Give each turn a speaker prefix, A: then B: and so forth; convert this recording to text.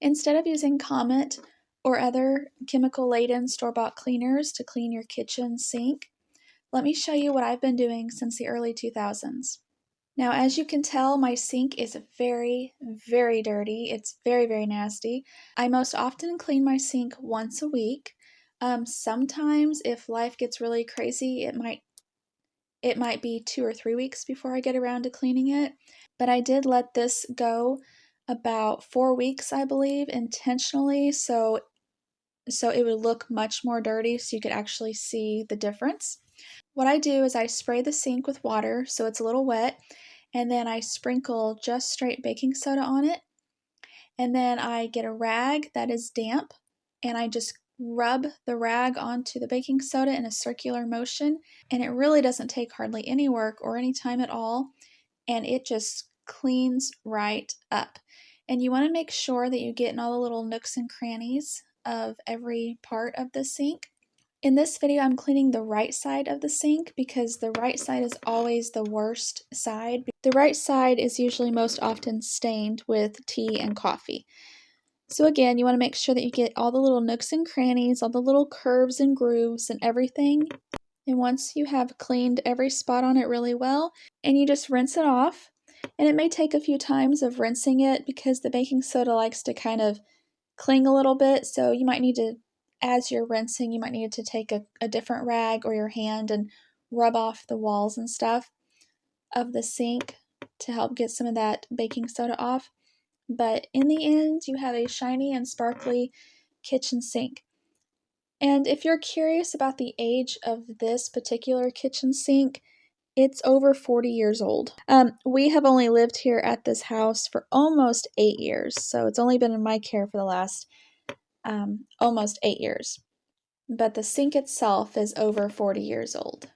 A: Instead of using Comet or other chemical-laden store-bought cleaners to clean your kitchen sink, let me show you what I've been doing since the early 2000s. Now, as you can tell, my sink is very, very dirty. It's very, very nasty. I most often clean my sink once a week. Sometimes, if life gets really crazy, it might be 2 or 3 weeks before I get around to cleaning it. But I did let this go about 4 weeks, I believe, intentionally, so it would look much more dirty so you could actually see the difference. What I do is I spray the sink with water so it's a little wet, and then I sprinkle just straight baking soda on it, and then I get a rag that is damp, and I just rub the rag onto the baking soda in a circular motion, and it really doesn't take hardly any work or any time at all, and it just cleans right up. And you want to make sure that you get in all the little nooks and crannies of every part of the sink. In this video, I'm cleaning the right side of the sink because the right side is always the worst side. The right side is usually most often stained with tea and coffee. So again, you want to make sure that you get all the little nooks and crannies, all the little curves and grooves and everything. And once you have cleaned every spot on it really well, and you just rinse it off, and it may take a few times of rinsing it because the baking soda likes to kind of cling a little bit, so you might need to, as you're rinsing, you might need to take a different rag or your hand and rub off the walls and stuff of the sink to help get some of that baking soda off. But in the end, you have a shiny and sparkly kitchen sink. And if you're curious about the age of this particular kitchen sink, it's over 40 years old. We have only lived here at this house for almost 8 years, so it's only been in my care for the last almost 8 years. But the sink itself is over 40 years old.